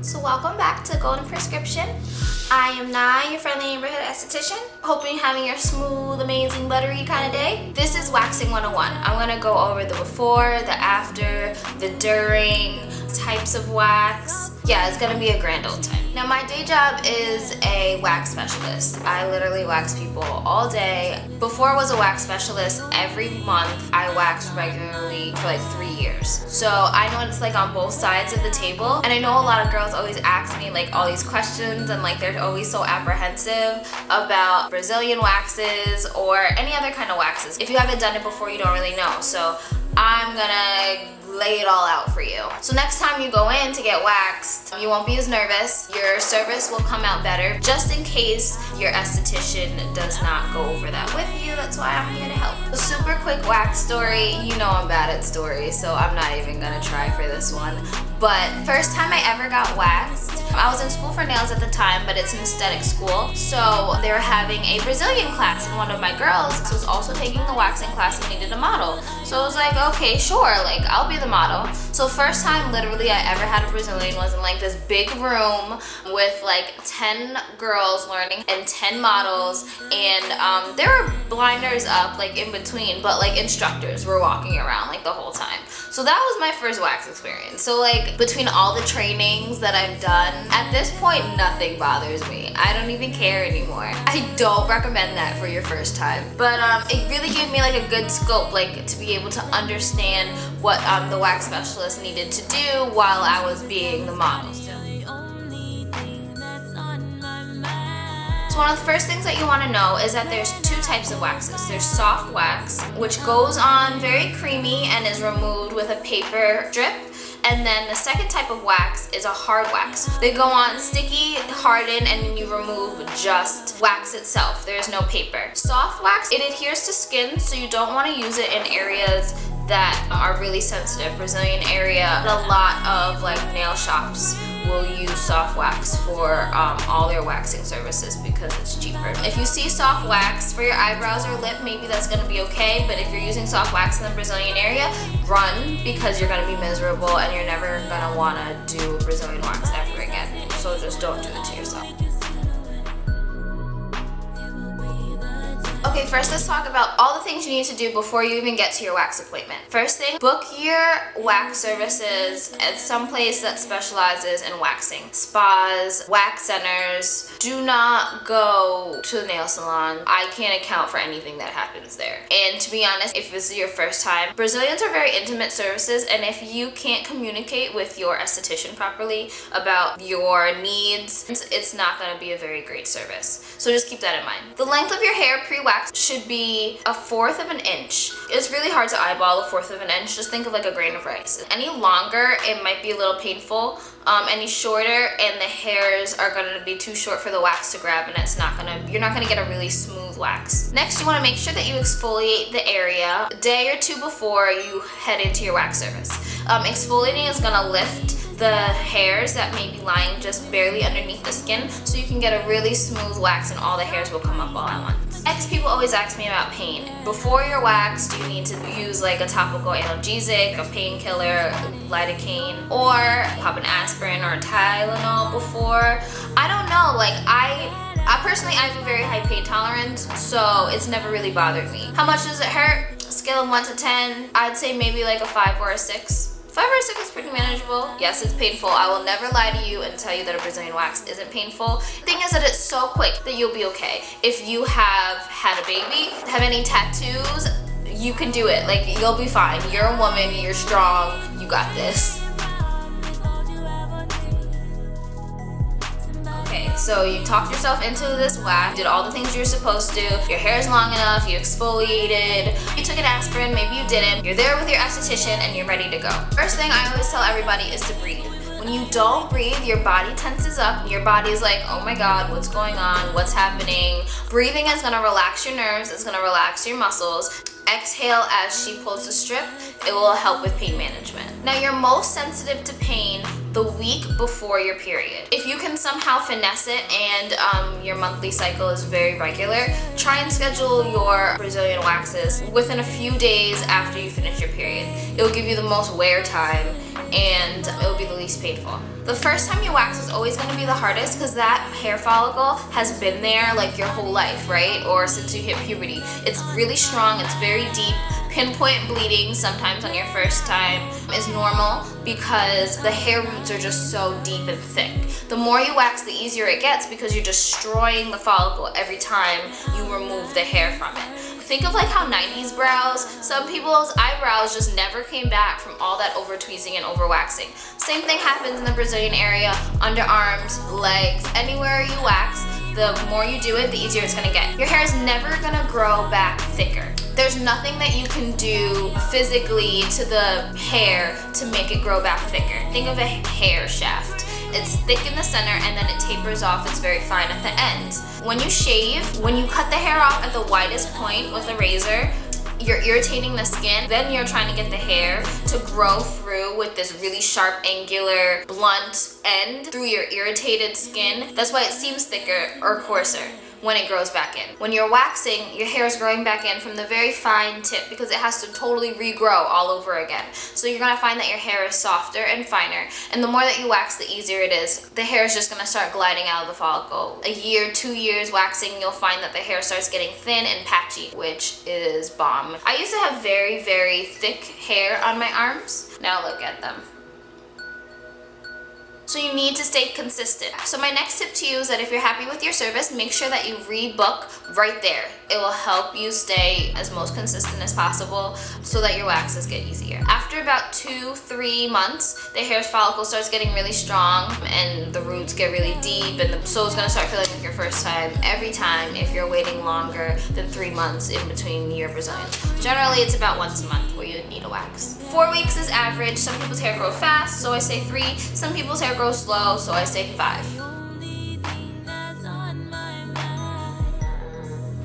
So welcome back to Golden Prescription. I am Nai, your friendly neighborhood esthetician. Hoping you're having your smooth, amazing, buttery kind of day. This is Waxing 101. I'm gonna go over the before, the after, the during, types of wax. Yeah, it's gonna be a grand old time. Now my day job is a wax specialist. I literally wax people all day. Before I was a wax specialist, every month I waxed regularly for like 3 years. So I know it's like on both sides of the table. And I know a lot of girls always ask me like all these questions and like they're always so apprehensive about Brazilian waxes or any other kind of waxes. If you haven't done it before, you don't really know. So I'm gonna lay it all out for you. So next time you go in to get waxed, you won't be as nervous. Your service will come out better, just in case your esthetician does not go over that with you. That's why I'm here to help. A super quick wax story. You know I'm bad at stories, so I'm not even gonna try for this one. But first time I ever got waxed, I was in school for nails at the time, but it's an aesthetic school. So they were having a Brazilian class, and one of my girls was also taking the waxing class and needed a model. So I was like, okay, sure, like I'll be the model. So first time literally I ever had a Brazilian was in like this big room with like 10 girls learning and 10 models, and there were blinders up like in between, but like instructors were walking around like the whole time. So that was my first wax experience. So like between all the trainings that I've done, at this point nothing bothers me. I don't even care anymore. I don't recommend that for your first time. But it really gave me like a good scope, like to be able to understand what the wax specialist needed to do while I was being the model. So one of the first things that you want to know is that there's two types of waxes. There's soft wax, which goes on very creamy and is removed with a paper strip. And then the second type of wax is a hard wax. They go on sticky, harden, and then you remove just wax itself. There's no paper. Soft wax, it adheres to skin, so you don't want to use it in areas that are really sensitive. Brazilian area, a lot of like nail shops will use soft wax for all their waxing services because it's cheaper. If you see soft wax for your eyebrows or lip, maybe that's gonna be okay, but if you're using soft wax in the Brazilian area, run, because you're gonna be miserable and you're never gonna wanna do Brazilian wax ever again. So just don't do it to yourself. Okay, first let's talk about all the things you need to do before you even get to your wax appointment. First thing, book your wax services at some place that specializes in waxing. Spas, wax centers. Do not go to the nail salon. I can't account for anything that happens there. And to be honest, if this is your first time, Brazilians are very intimate services, and if you can't communicate with your esthetician properly about your needs, it's not gonna be a very great service. So just keep that in mind. The length of your hair pre-wax should be 1/4 of an inch. It's really hard to eyeball 1/4 of an inch. Just think of like a grain of rice. Any longer, it might be a little painful. Any shorter, and the hairs are gonna be too short for the wax to grab, and you're not gonna get a really smooth wax. Next, you wanna make sure that you exfoliate the area a day or two before you head into your wax service. Exfoliating is gonna lift the hairs that may be lying just barely underneath the skin, so you can get a really smooth wax and all the hairs will come up all at once. Next, people always ask me about pain. Before your wax, do you need to use like a topical analgesic, a painkiller, lidocaine, or pop an aspirin or a Tylenol before? I don't know, like I personally, I have a very high pain tolerance, so it's never really bothered me. How much does it hurt? Scale of 1 to 10, I'd say maybe like a 5 or a 6. 5 or 6 is pretty manageable. Yes, it's painful. I will never lie to you and tell you that a Brazilian wax isn't painful. The thing is that it's so quick that you'll be okay. If you have had a baby, have any tattoos, you can do it. Like, you'll be fine. You're a woman, you're strong, you got this. Okay, so you talked yourself into this wax, did all the things you're supposed to, your hair is long enough, you exfoliated, you took an aspirin, maybe you didn't, you're there with your esthetician and you're ready to go. First thing I always tell everybody is to breathe. When you don't breathe, your body tenses up. Your body is like, oh my God, what's going on? What's happening? Breathing is gonna relax your nerves, it's gonna relax your muscles. Exhale as she pulls the strip. It will help with pain management. Now, you're most sensitive to pain the week before your period. If you can somehow finesse it and your monthly cycle is very regular, try and schedule your Brazilian waxes within a few days after you finish your period. It will give you the most wear time and it will be the least painful. The first time you wax is always going to be the hardest because that hair follicle has been there like your whole life, right? Or since you hit puberty. It's really strong, it's very deep. Pinpoint bleeding sometimes on your first time is normal because the hair roots are just so deep and thick. The more you wax, the easier it gets because you're destroying the follicle every time you remove the hair from it. Think of like how 90s brows, some people's eyebrows just never came back from all that over tweezing and over waxing. Same thing happens in the Brazilian area, underarms, legs, anywhere you wax, the more you do it, the easier it's gonna get. Your hair is never gonna grow back thicker. There's nothing that you can do physically to the hair to make it grow back thicker. Think of a hair shaft. It's thick in the center and then it tapers off. It's very fine at the ends. When you shave, when you cut the hair off at the widest point with a razor, you're irritating the skin. Then you're trying to get the hair to grow through with this really sharp, angular, blunt end through your irritated skin. That's why it seems thicker or coarser when it grows back in. When you're waxing, your hair is growing back in from the very fine tip because it has to totally regrow all over again. So you're gonna find that your hair is softer and finer, and the more that you wax, the easier it is. The hair is just gonna start gliding out of the follicle. A year, 2 years waxing, you'll find that the hair starts getting thin and patchy, which is bomb. I used to have very, very thick hair on my arms. Now look at them. So you need to stay consistent. So my next tip to you is that if you're happy with your service, make sure that you rebook right there. It will help you stay as most consistent as possible so that your waxes get easier. After about 2-3 months, the hair follicle starts getting really strong and the roots get really deep, and so it's gonna start feeling like your first time every time if you're waiting longer than 3 months in between your Brazilians. Generally, it's about once a month where you need a wax. 4 weeks is average. Some people's hair grows fast, so I say 3. Some people's hair grows slow, so I say 5.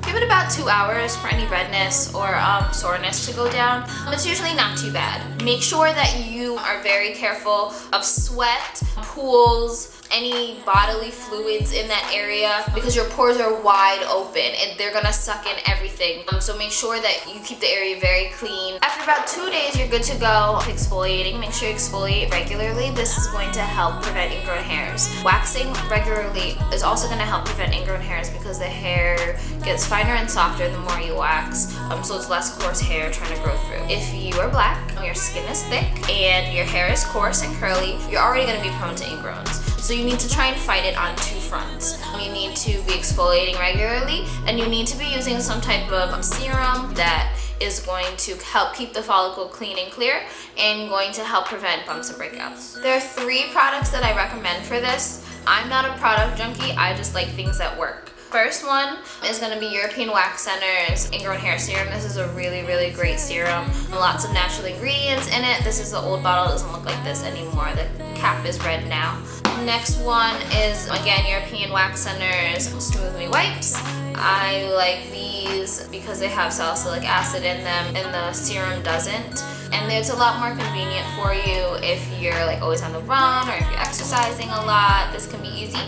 Give it about 2 hours for any redness or soreness to go down. It's usually not too bad. Make sure that you are very careful of sweat, pools, any bodily fluids in that area because your pores are wide open and they're gonna suck in everything. So make sure that you keep the area very clean. After about 2 days, you're good to go. Exfoliating, make sure you exfoliate regularly. This is going to help prevent ingrown hairs. Waxing regularly is also gonna help prevent ingrown hairs because the hair gets finer and softer the more you wax, so it's less coarse hair trying to grow through. If you are black, your skin is thick, and your hair is coarse and curly, you're already gonna be prone to ingrowns. So you need to try and fight it on 2 fronts. You need to be exfoliating regularly, and you need to be using some type of serum that is going to help keep the follicle clean and clear and going to help prevent bumps and breakouts. There are 3 products that I recommend for this. I'm not a product junkie, I just like things that work. First one is going to be European Wax Center's Ingrown Hair Serum. This is a really, really great serum. Lots of natural ingredients in it. This is the old bottle. It doesn't look like this anymore. The cap is red now. Next one is, again, European Wax Center's Smooth Me Wipes. I like these because they have salicylic acid in them and the serum doesn't. And it's a lot more convenient for you if you're like always on the run or if you're exercising a lot. This can be easy.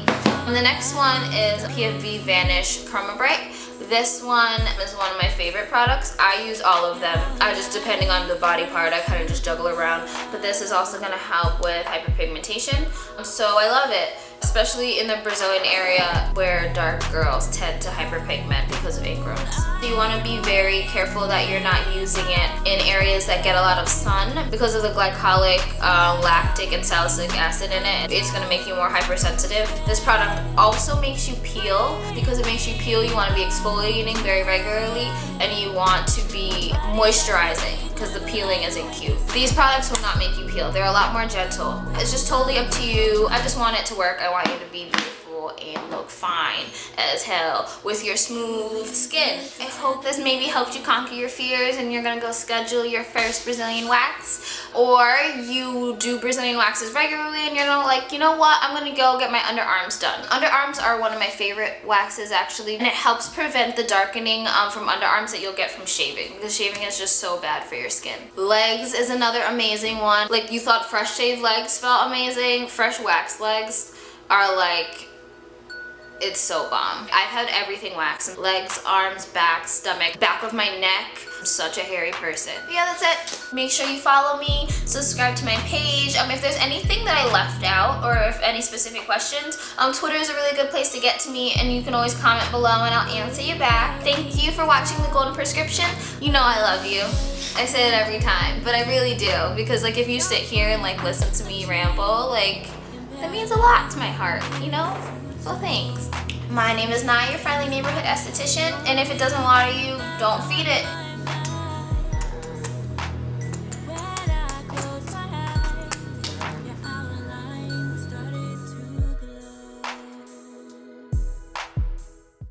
And the next one is PFV Vanish Chroma Bright. This one is one of my favorite products. I use all of them. I just, depending on the body part, I kind of just juggle around. But this is also going to help with hyperpigmentation. So I love it, especially in the Brazilian area where dark girls tend to hyperpigment because of ingrowns. So you want to be very careful that you're not using it in areas that get a lot of sun because of the glycolic, lactic, and salicylic acid in it. It's going to make you more hypersensitive. This product also makes you peel. Because it makes you peel, you want to be exfoliating very regularly and you want to be moisturizing because the peeling isn't cute. These products will not make you peel. They're a lot more gentle. It's just totally up to you. I just want it to work. I want you to be beautiful and look fine as hell with your smooth skin. I hope this maybe helped you conquer your fears and you're gonna go schedule your first Brazilian wax, or you do Brazilian waxes regularly and you're like, you know what, I'm gonna go get my underarms done. Underarms are one of my favorite waxes actually, and it helps prevent the darkening from underarms that you'll get from shaving because shaving is just so bad for your skin. Legs is another amazing one. Like, you thought fresh shaved legs felt amazing, fresh wax legs are like It's so bomb. I've had everything waxed. Legs, arms, back, stomach, back of my neck. I'm such a hairy person. But yeah, that's it. Make sure you follow me, subscribe to my page. If there's anything that I left out or if any specific questions, Twitter is a really good place to get to me, and you can always comment below and I'll answer you back. Thank you for watching The Golden Prescription. You know I love you. I say it every time, but I really do, because like if you sit here and like listen to me ramble, like that means a lot to my heart, you know? So thanks. My name is Naya, your friendly neighborhood esthetician, and if it doesn't water you, don't feed it.